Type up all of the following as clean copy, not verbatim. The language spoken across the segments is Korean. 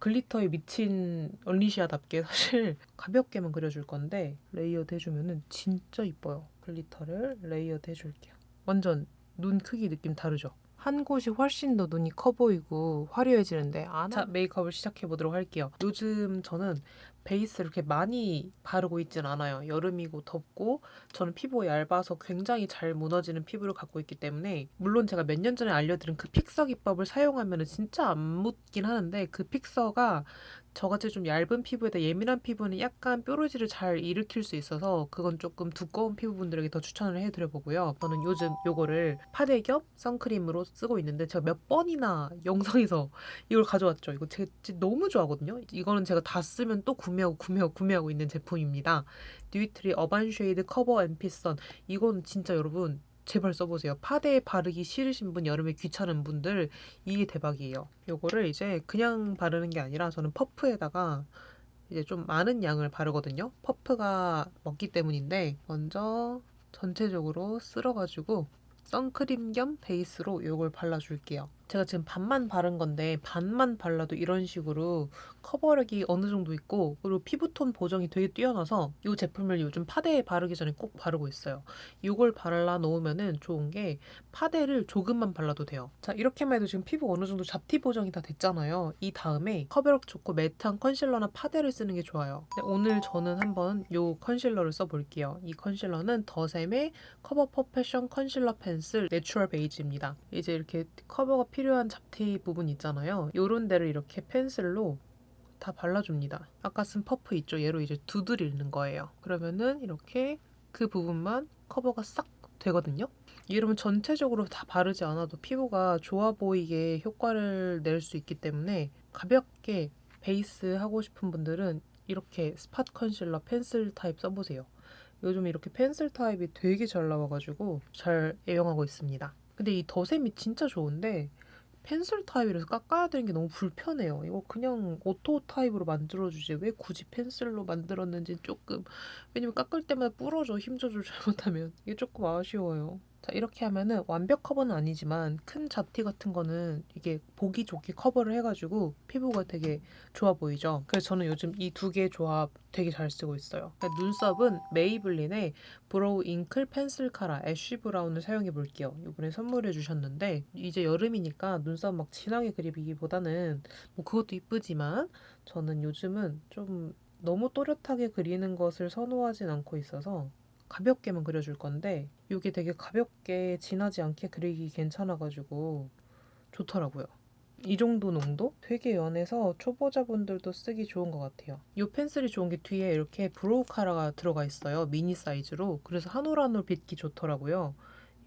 글리터에 미친 얼리시아답게 사실 가볍게만 그려줄 건데 레이어드 해주면은 진짜 이뻐요. 글리터를 레이어드 해줄게요. 완전 눈 크기 느낌 다르죠? 한 곳이 훨씬 더 눈이 커 보이고 화려해지는데 자, 메이크업을 시작해 보도록 할게요. 요즘 저는 베이스를 이렇게 많이 바르고 있진 않아요. 여름이고 덥고 저는 피부가 얇아서 굉장히 잘 무너지는 피부를 갖고 있기 때문에 물론 제가 몇 년 전에 알려드린 그 픽서 기법을 사용하면 진짜 안 묻긴 하는데 그 픽서가 저같이 좀 얇은 피부에다 예민한 피부는 약간 뾰루지를 잘 일으킬 수 있어서 그건 조금 두꺼운 피부분들에게 더 추천을 해드려보고요. 저는 요즘 요거를 파데 겸 선크림으로 쓰고 있는데 제가 몇 번이나 영상에서 이걸 가져왔죠. 이거 제가 진짜 너무 좋아하거든요. 이거는 제가 다 쓰면 또 구매하고 있는 제품입니다. 듀이트리 어반 쉐이드 커버 앤 피선. 이건 진짜 여러분 제발 써보세요. 파데에 바르기 싫으신 분, 여름에 귀찮은 분들 이게 대박이에요. 요거를 이제 그냥 바르는 게 아니라 저는 퍼프에다가 이제 좀 많은 양을 바르거든요. 퍼프가 먹기 때문인데 먼저 전체적으로 쓸어가지고 선크림 겸 베이스로 이걸 발라줄게요. 제가 지금 반만 바른 건데 반만 발라도 이런 식으로 커버력이 어느 정도 있고 그리고 피부톤 보정이 되게 뛰어나서 이 제품을 요즘 파데에 바르기 전에 꼭 바르고 있어요. 이걸 발라 놓으면은 좋은 게 파데를 조금만 발라도 돼요. 자, 이렇게만 해도 지금 피부 어느 정도 잡티 보정이 다 됐잖아요. 이 다음에 커버력 좋고 매트한 컨실러나 파데를 쓰는 게 좋아요. 근데 오늘 저는 한번 이 컨실러를 써볼게요. 이 컨실러는 더샘의 커버 퍼페션 컨실러 펜슬 내추럴 베이지입니다. 이제 이렇게 커버가 필요한 잡티 부분 있잖아요. 요런 데를 이렇게 펜슬로 다 발라줍니다. 아까 쓴 퍼프 있죠? 얘로 이제 두드리는 거예요. 그러면은 이렇게 그 부분만 커버가 싹 되거든요. 이러면 전체적으로 다 바르지 않아도 피부가 좋아 보이게 효과를 낼 수 있기 때문에 가볍게 베이스 하고 싶은 분들은 이렇게 스팟 컨실러 펜슬 타입 써보세요. 요즘 이렇게 펜슬 타입이 되게 잘 나와가지고 잘 애용하고 있습니다. 근데 이 더샘이 진짜 좋은데 펜슬 타입이라서 깎아야 되는 게 너무 불편해요. 이거 그냥 오토 타입으로 만들어주지 왜 굳이 펜슬로 만들었는지 조금 왜냐면 깎을 때마다 부러져 힘 조절 잘못하면 이게 조금 아쉬워요. 자, 이렇게 하면은 완벽 커버는 아니지만 큰 잡티 같은 거는 이게 보기 좋게 커버를 해가지고 피부가 되게 좋아 보이죠. 그래서 저는 요즘 이 두 개의 조합 되게 잘 쓰고 있어요. 눈썹은 메이블린의 브로우 잉클 펜슬 카라 애쉬 브라운을 사용해 볼게요. 이번에 선물해 주셨는데 이제 여름이니까 눈썹 막 진하게 그리기보다는 뭐 그것도 이쁘지만 저는 요즘은 좀 너무 또렷하게 그리는 것을 선호하진 않고 있어서 가볍게만 그려줄 건데 이게 되게 가볍게 진하지 않게 그리기 괜찮아가지고 좋더라고요. 이 정도 농도? 되게 연해서 초보자분들도 쓰기 좋은 것 같아요. 이 펜슬이 좋은 게 뒤에 이렇게 브로우 카라가 들어가 있어요. 미니 사이즈로. 그래서 한 올 한 올 빗기 좋더라고요.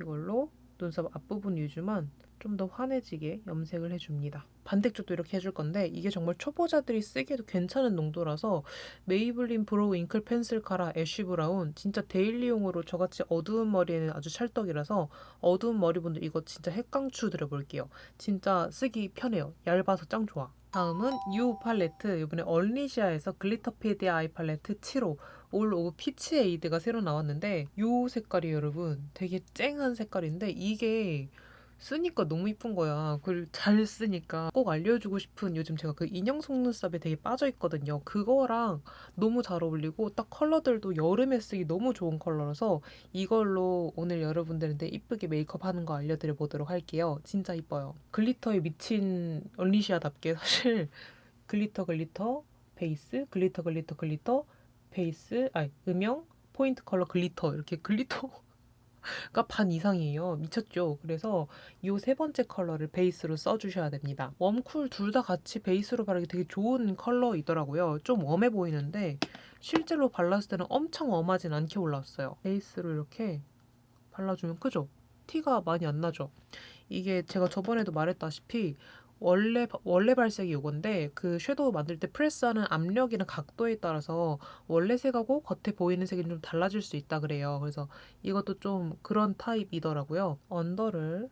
이걸로 눈썹 앞부분 위주만 좀 더 환해지게 염색을 해줍니다. 반대쪽도 이렇게 해줄 건데 이게 정말 초보자들이 쓰기에도 괜찮은 농도라서 메이블린 브로우 잉클 펜슬 카라 애쉬 브라운 진짜 데일리용으로 저같이 어두운 머리에는 아주 찰떡이라서 어두운 머리분들 이거 진짜 핵강추 드려볼게요. 진짜 쓰기 편해요. 얇아서 짱 좋아. 다음은 이 팔레트 이번에 얼리시아에서 글리터피디아 아이 팔레트 7호 올 오브 피치 에이드가 새로 나왔는데 이 색깔이 여러분 되게 쨍한 색깔인데 이게 쓰니까 너무 이쁜 거야. 그걸 잘 쓰니까 꼭 알려주고 싶은 요즘 제가 그 인형 속눈썹에 되게 빠져 있거든요. 그거랑 너무 잘 어울리고 딱 컬러들도 여름에 쓰기 너무 좋은 컬러라서 이걸로 오늘 여러분들한테 이쁘게 메이크업 하는 거 알려드려 보도록 할게요. 진짜 이뻐요. 글리터에 미친 얼리시아답게 사실 글리터 베이스 글리터 베이스 아니 음영 포인트 컬러 글리터 이렇게 글리터 가 반 이상이에요. 미쳤죠? 그래서 이 세 번째 컬러를 베이스로 써주셔야 됩니다. 웜쿨 둘 다 같이 베이스로 바르기 되게 좋은 컬러이더라고요. 좀 웜해 보이는데 실제로 발랐을 때는 엄청 웜하진 않게 올라왔어요. 베이스로 이렇게 발라주면 크죠? 티가 많이 안 나죠? 이게 제가 저번에도 말했다시피 원래 발색이 요건데 그 섀도우 만들 때 프레스하는 압력이나 각도에 따라서 원래 색하고 겉에 보이는 색이 좀 달라질 수 있다 그래요. 그래서 이것도 좀 그런 타입이더라고요. 언더를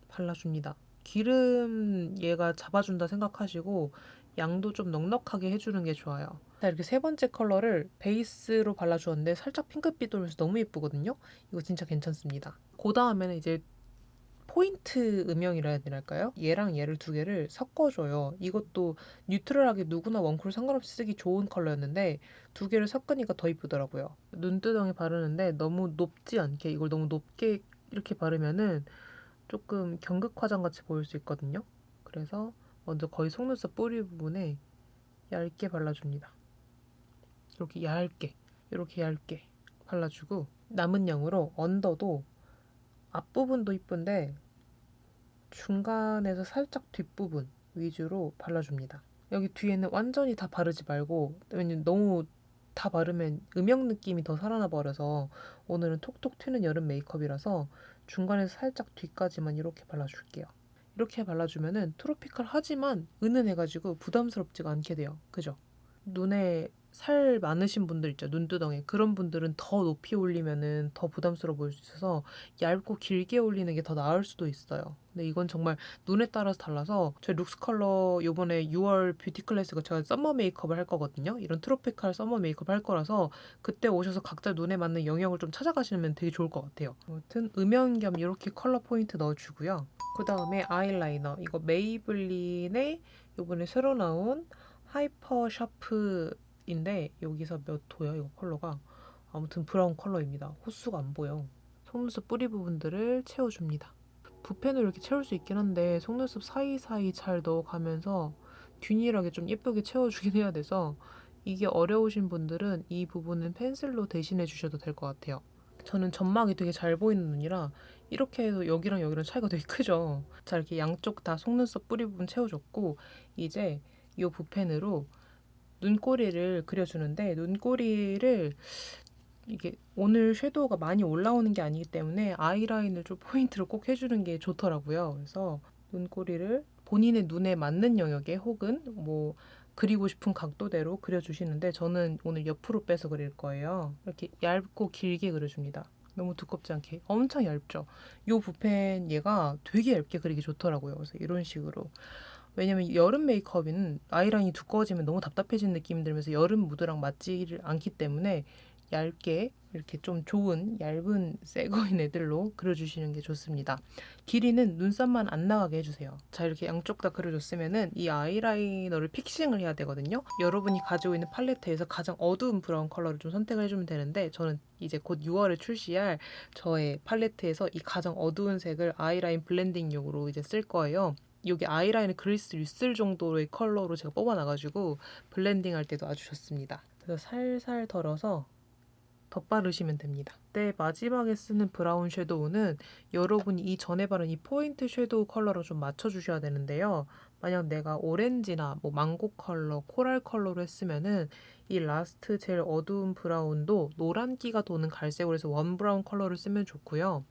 발라줍니다. 기름 얘가 잡아준다 생각하시고 양도 좀 넉넉하게 해주는 게 좋아요. 자, 이렇게 세 번째 컬러를 베이스로 발라주었는데 살짝 핑크빛 돌면서 너무 예쁘거든요. 이거 진짜 괜찮습니다. 그 다음에는 이제 포인트 음영이라 해야 되나요? 얘랑 얘를 두 개를 섞어줘요. 이것도 뉴트럴하게 누구나 웜쿨 상관없이 쓰기 좋은 컬러였는데 두 개를 섞으니까 더 이쁘더라고요. 눈두덩이 바르는데 너무 높지 않게, 이걸 너무 높게 이렇게 바르면은 조금 경극 화장같이 보일 수 있거든요. 그래서 먼저 거의 속눈썹 뿌리 부분에 얇게 발라줍니다. 이렇게 얇게 발라주고, 남은 양으로 언더도 앞부분도 이쁜데 중간에서 살짝 뒷부분 위주로 발라줍니다. 여기 뒤에는 완전히 다 바르지 말고, 왜냐면 너무 다 바르면 음영 느낌이 더 살아나 버려서 오늘은 톡톡 튀는 여름 메이크업이라서 중간에서 살짝 뒤까지만 이렇게 발라줄게요. 이렇게 발라주면은 트로피컬하지만 은은해가지고 부담스럽지가 않게 돼요. 그죠? 눈에 살 많으신 분들 있죠, 눈두덩이. 그런 분들은 더 높이 올리면은 더 부담스러워 보일 수 있어서 얇고 길게 올리는 게 더 나을 수도 있어요. 근데 이건 정말 눈에 따라서 달라서, 저희 룩스 컬러 요번에 6월 뷰티 클래스가 제가 썸머 메이크업을 할 거거든요. 이런 트로피컬 썸머 메이크업 할 거라서 그때 오셔서 각자 눈에 맞는 영역을 좀 찾아가시면 되게 좋을 것 같아요. 아무튼 음영 겸 이렇게 컬러 포인트 넣어주고요. 그 다음에 아이라이너, 이거 메이블린의 요번에 새로 나온 하이퍼 샤프인데 여기서 몇 호야 이거 컬러가. 아무튼 브라운 컬러입니다. 호수가 안 보여. 속눈썹 뿌리 부분들을 채워줍니다. 붓펜으로 이렇게 채울 수 있긴 한데 속눈썹 사이사이 잘 넣어가면서 균일하게 좀 예쁘게 채워주긴 해야 돼서 이게 어려우신 분들은 이 부분은 펜슬로 대신해 주셔도 될 것 같아요. 저는 점막이 되게 잘 보이는 눈이라 이렇게 해서 여기랑 여기랑 차이가 되게 크죠. 자, 이렇게 양쪽 다 속눈썹 뿌리 부분 채워줬고, 이제 이 붓펜으로 눈꼬리를 그려주는데, 눈꼬리를 이게 오늘 섀도우가 많이 올라오는 게 아니기 때문에 아이라인을 좀 포인트로 꼭 해주는 게 좋더라고요. 그래서 눈꼬리를 본인의 눈에 맞는 영역에 혹은 뭐 그리고 싶은 각도대로 그려주시는데, 저는 오늘 옆으로 빼서 그릴 거예요. 이렇게 얇고 길게 그려줍니다. 너무 두껍지 않게. 엄청 얇죠? 이 붓펜 얘가 되게 얇게 그리기 좋더라고요. 그래서 이런 식으로. 왜냐면 여름 메이크업은 아이라인이 두꺼워지면 너무 답답해지는 느낌이 들면서 여름 무드랑 맞지 않기 때문에 얇게 이렇게 좀 좋은 얇은 새거인 애들로 그려주시는 게 좋습니다. 길이는 눈썹만 안 나가게 해주세요. 자, 이렇게 양쪽 다 그려줬으면은 이 아이라이너를 픽싱을 해야 되거든요. 여러분이 가지고 있는 팔레트에서 가장 어두운 브라운 컬러를 좀 선택을 해주면 되는데, 저는 이제 곧 6월에 출시할 저의 팔레트에서 이 가장 어두운 색을 아이라인 블렌딩용으로 이제 쓸 거예요. 여기 아이라인을 그릴 수 있을 정도의 컬러로 제가 뽑아놔가지고 블렌딩 할 때도 아주 좋습니다. 그래서 살살 덜어서 덧바르시면 됩니다. 네, 마지막에 쓰는 브라운 섀도우는 여러분이 이 전에 바른 이 포인트 섀도우 컬러로 좀 맞춰주셔야 되는데요. 만약 내가 오렌지나 뭐 망고 컬러, 코랄 컬러로 했으면은 이 라스트 제일 어두운 브라운도 노란기가 도는 갈색으로 해서 원 브라운 컬러를 쓰면 좋고요.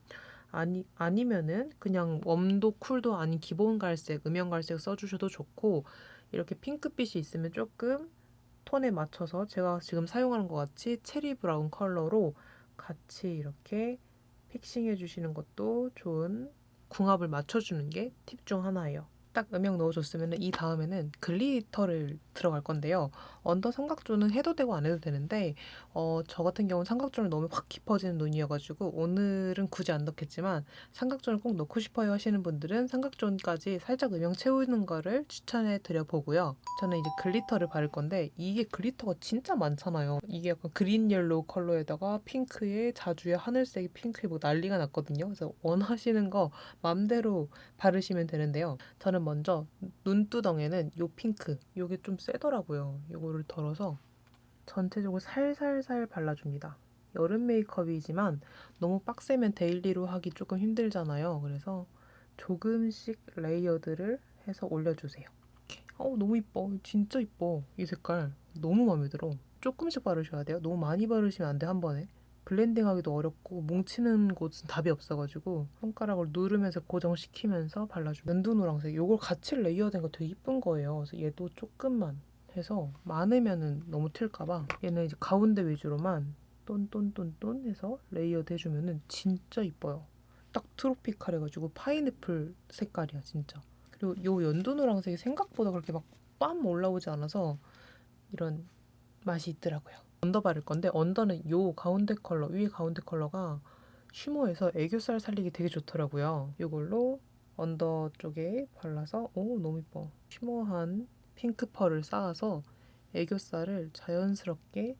아니면은 그냥 웜도 쿨도 아닌 기본 갈색, 음영 갈색 써주셔도 좋고, 이렇게 핑크빛이 있으면 조금 톤에 맞춰서 제가 지금 사용하는 것 같이 체리 브라운 컬러로 같이 이렇게 픽싱해 주시는 것도 좋은 궁합을 맞춰주는 게 팁 중 하나예요. 딱 음영 넣어줬으면 이 다음에는 글리터를 들어갈 건데요. 언더 삼각존은 해도 되고 안 해도 되는데 저 같은 경우는 삼각존을 너무 확 깊어지는 눈이어가지고 오늘은 굳이 안 넣겠지만, 삼각존을 꼭 넣고 싶어요 하시는 분들은 삼각존까지 살짝 음영 채우는 거를 추천해 드려 보고요. 저는 이제 글리터를 바를 건데, 이게 글리터가 진짜 많잖아요. 이게 약간 그린 옐로우 컬러에다가 핑크에 자주에 하늘색이 핑크에 뭐 난리가 났거든요. 그래서 원하시는 거 맘대로 바르시면 되는데요. 저는 먼저 눈두덩에는 요 핑크, 요게 좀 세더라고요. 요거를 덜어서 전체적으로 살살살 발라줍니다. 여름 메이크업이지만 너무 빡세면 데일리로 하기 조금 힘들잖아요. 그래서 조금씩 레이어드를 해서 올려주세요. 너무 이뻐. 진짜 이뻐. 이 색깔 너무 마음에 들어. 조금씩 바르셔야 돼요. 너무 많이 바르시면 안 돼, 한 번에. 블렌딩하기도 어렵고 뭉치는 곳은 답이 없어가지고 손가락을 누르면서 고정시키면서 발라주고, 연두 노란색 요걸 같이 레이어된 거 되게 이쁜 거예요. 그래서 얘도 조금만 해서, 많으면은 너무 튈까봐 얘는 이제 가운데 위주로만 똔똔똔똔 해서 레이어드 해주면은 진짜 이뻐요. 딱 트로피칼해가지고 파인애플 색깔이야 진짜. 그리고 요 연두 노란색이 생각보다 그렇게 막 빰 올라오지 않아서 이런 맛이 있더라고요. 언더 바를 건데, 언더는 요 가운데 컬러, 위에 가운데 컬러가 쉬머해서 애교살 살리기 되게 좋더라고요. 이걸로 언더 쪽에 발라서 너무 예뻐. 쉬머한 핑크 펄을 쌓아서 애교살을 자연스럽게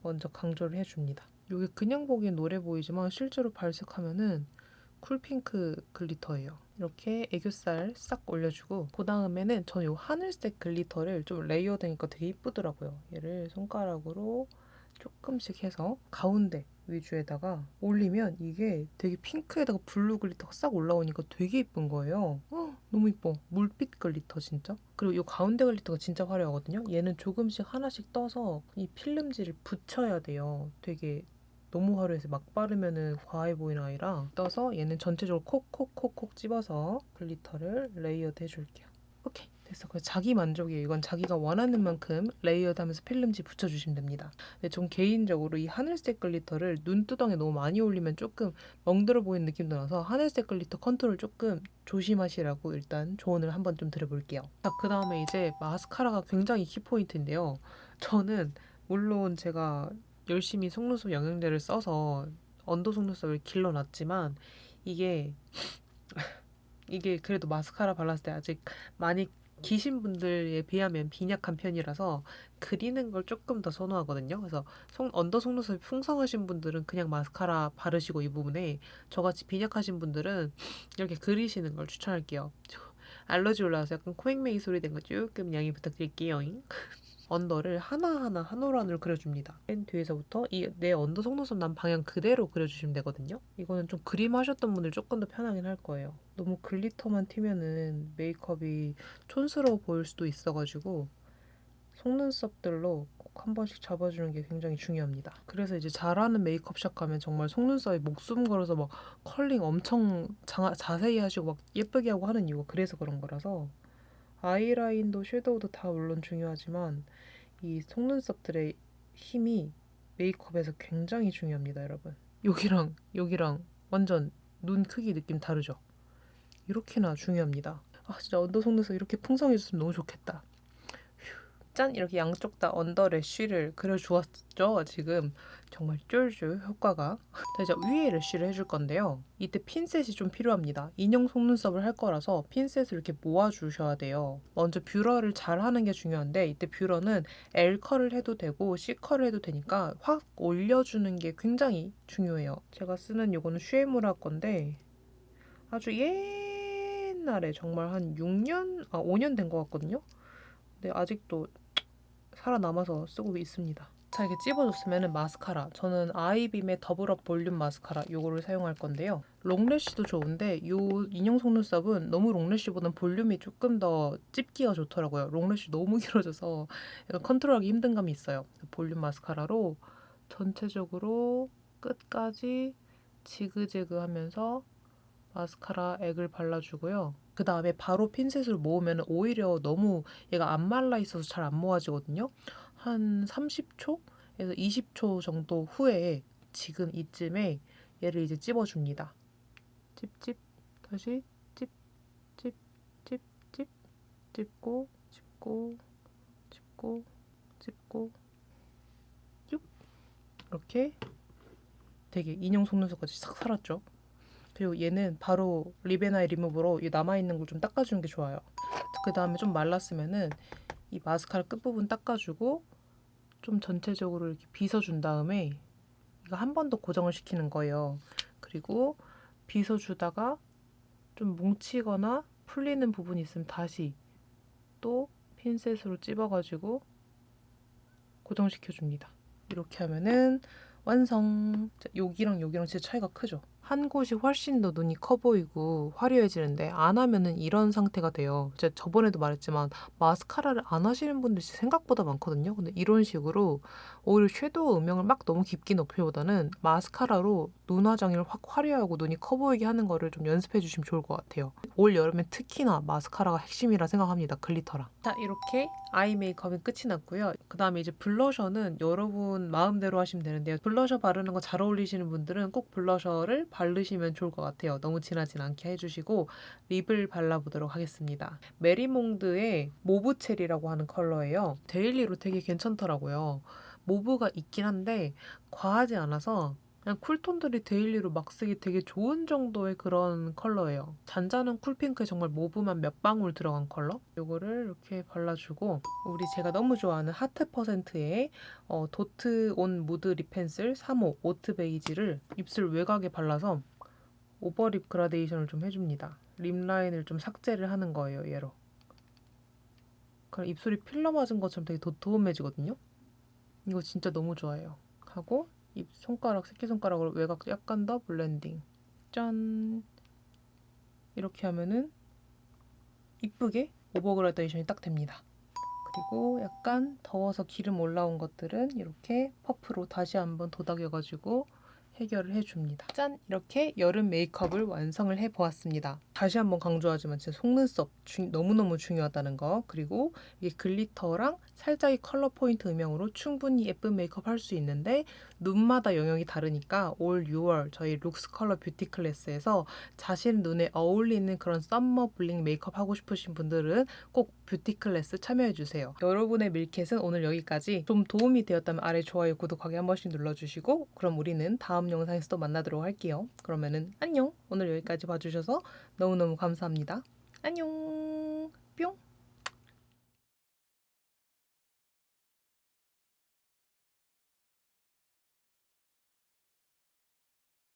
먼저 강조를 해줍니다. 이게 그냥 보기엔 노래 보이지만 실제로 발색하면은 쿨핑크 글리터예요. 이렇게 애교살 싹 올려주고 그 다음에는 저는 이 하늘색 글리터를 좀 레이어드니까 되게 이쁘더라고요. 얘를 손가락으로 조금씩 해서 가운데 위주에다가 올리면 이게 되게 핑크에다가 블루 글리터가 싹 올라오니까 되게 예쁜 거예요. 너무 예뻐. 물빛 글리터 진짜. 그리고 이 가운데 글리터가 진짜 화려하거든요. 얘는 조금씩 하나씩 떠서 이 필름지를 붙여야 돼요. 되게 너무 화려해서 막 바르면은 과해 보이는 아이라 떠서 얘는 전체적으로 콕콕콕콕 집어서 글리터를 레이어드 해줄게요. 오케이. 됐어. 그래서 자기 만족이에요. 이건 자기가 원하는 만큼 레이어드하면서 필름지 붙여주시면 됩니다. 근데 전 개인적으로 이 하늘색 글리터를 눈두덩에 너무 많이 올리면 조금 멍들어 보이는 느낌도 나서 하늘색 글리터 컨트롤 조금 조심하시라고 일단 조언을 한번 좀 드려볼게요. 자, 그 다음에 이제 마스카라가 굉장히 키포인트인데요. 저는 물론 제가 열심히 속눈썹 영양제를 써서 언더 속눈썹을 길러놨지만 이게 그래도 마스카라 발랐을 때 아직 많이 기신 분들에 비하면 빈약한 편이라서 그리는 걸 조금 더 선호하거든요. 그래서 언더 속눈썹이 풍성하신 분들은 그냥 마스카라 바르시고 이 부분에 저같이 빈약하신 분들은 이렇게 그리시는 걸 추천할게요. 알러지 올라와서 약간 코맹맹이 소리 된 거 조금 양해 부탁드릴게요. 언더를 하나하나 한 올 한 올 그려줍니다. 맨 뒤에서부터 이 내 언더 속눈썹 난 방향 그대로 그려주시면 되거든요. 이거는 좀 그림 하셨던 분들 조금 더 편하긴 할 거예요. 너무 글리터만 튀면은 메이크업이 촌스러워 보일 수도 있어가지고 속눈썹들로 꼭 한 번씩 잡아주는 게 굉장히 중요합니다. 그래서 이제 잘하는 메이크업샵 가면 정말 속눈썹에 목숨 걸어서 막 컬링 엄청 자세히 하시고 막 예쁘게 하고 하는 이유가 그래서 그런 거라서 아이라인도 섀도우도 다 물론 중요하지만 이 속눈썹들의 힘이 메이크업에서 굉장히 중요합니다, 여러분. 여기랑 완전 눈 크기 느낌 다르죠? 이렇게나 중요합니다. 아, 진짜 언더 속눈썹 이렇게 풍성해졌으면 너무 좋겠다. 짠! 이렇게 양쪽 다 언더 래쉬를 그려주었죠, 지금. 정말 쫄쫄 효과가. 자, 이제 위에 래쉬를 해줄 건데요. 이때 핀셋이 좀 필요합니다. 인형 속눈썹을 할 거라서 핀셋을 이렇게 모아주셔야 돼요. 먼저 뷰러를 잘 하는 게 중요한데 이때 뷰러는 L컬을 해도 되고 C컬을 해도 되니까 확 올려주는 게 굉장히 중요해요. 제가 쓰는 이거는 슈에무라 건데 아주 옛날에 정말 한 5년 된 것 같거든요. 근데 아직도 살아남아서 쓰고 있습니다. 자, 이렇게 찝어줬으면 마스카라. 저는 아이빔의 더블업 볼륨 마스카라 요거를 사용할 건데요. 롱래쉬도 좋은데 요 인형 속눈썹은 너무 롱래쉬보다는 볼륨이 조금 더 찝기가 좋더라고요. 롱래쉬 너무 길어져서 약간 컨트롤하기 힘든 감이 있어요. 볼륨 마스카라로 전체적으로 끝까지 지그재그 하면서 마스카라 액을 발라주고요. 그 다음에 바로 핀셋을 모으면 오히려 너무 얘가 안 말라 있어서 잘 안 모아지거든요. 한 30초에서 20초 정도 후에 지금 이쯤에 얘를 이제 찝어줍니다. 찝찝 다시 찝찝찝찝 찝고 찝고 찝고 찝고 쭉 이렇게 되게 인형 속눈썹까지 싹 살았죠. 그리고 얘는 바로 립앤아이 리무버로 이 남아있는 걸 좀 닦아주는 게 좋아요. 그 다음에 좀 말랐으면은 이 마스카라 끝부분 닦아주고 좀 전체적으로 이렇게 빗어준 다음에 이거 한 번 더 고정을 시키는 거예요. 그리고 빗어주다가 좀 뭉치거나 풀리는 부분이 있으면 다시 또 핀셋으로 찝어가지고 고정시켜줍니다. 이렇게 하면은 완성! 여기랑 진짜 차이가 크죠? 한 곳이 훨씬 더 눈이 커 보이고 화려해지는데 안 하면은 이런 상태가 돼요. 제가 저번에도 말했지만 마스카라를 안 하시는 분들이 생각보다 많거든요. 근데 이런 식으로 오히려 섀도우 음영을 막 너무 깊게 넣기보다는 마스카라로 눈 화장을 확 화려하고 눈이 커 보이게 하는 거를 좀 연습해 주시면 좋을 것 같아요. 올 여름엔 특히나 마스카라가 핵심이라 생각합니다. 글리터랑. 자, 이렇게 아이 메이크업은 끝이 났고요. 그 다음에 이제 블러셔는 여러분 마음대로 하시면 되는데요. 블러셔 바르는 거 잘 어울리시는 분들은 꼭 블러셔를 바르시면 좋을 것 같아요. 너무 진하진 않게 해주시고 립을 발라보도록 하겠습니다. 메리몽드의 모브 체리라고 하는 컬러예요. 데일리로 되게 괜찮더라고요. 모브가 있긴 한데 과하지 않아서 그냥 쿨톤들이 데일리로 막 쓰기 되게 좋은 정도의 그런 컬러예요. 잔잔한 쿨핑크에 정말 모브만 몇 방울 들어간 컬러? 요거를 이렇게 발라주고 우리 제가 너무 좋아하는 하트 퍼센트의 도트 온 무드 립 펜슬 3호 오트 베이지를 입술 외곽에 발라서 오버립 그라데이션을 좀 해줍니다. 립 라인을 좀 삭제를 하는 거예요, 얘로. 그럼 입술이 필러 맞은 것처럼 되게 도톰해지거든요. 이거 진짜 너무 좋아해요. 하고 입 손가락, 새끼손가락으로 외곽 약간 더 블렌딩. 짠! 이렇게 하면은 이쁘게 오버 그라데이션이 딱 됩니다. 그리고 약간 더워서 기름 올라온 것들은 이렇게 퍼프로 다시 한번 도닥여가지고 해결을 해줍니다. 짠! 이렇게 여름 메이크업을 완성을 해보았습니다. 다시 한번 강조하지만 진짜 속눈썹 너무너무 중요하다는 거, 그리고 이게 글리터랑 살짝의 컬러 포인트 음영으로 충분히 예쁜 메이크업 할 수 있는데 눈마다 영역이 다르니까 올 6월 저희 룩스 컬러 뷰티 클래스에서 자신 눈에 어울리는 그런 썸머 블링 메이크업 하고 싶으신 분들은 꼭 뷰티 클래스 참여해주세요. 여러분의 밀켓은 오늘 여기까지. 좀 도움이 되었다면 아래 좋아요, 구독하기 한 번씩 눌러주시고 그럼 우리는 다음 영상에서 또 만나도록 할게요. 그러면은 안녕! 오늘 여기까지 봐주셔서 너무너무 감사합니다. 안녕! 뿅!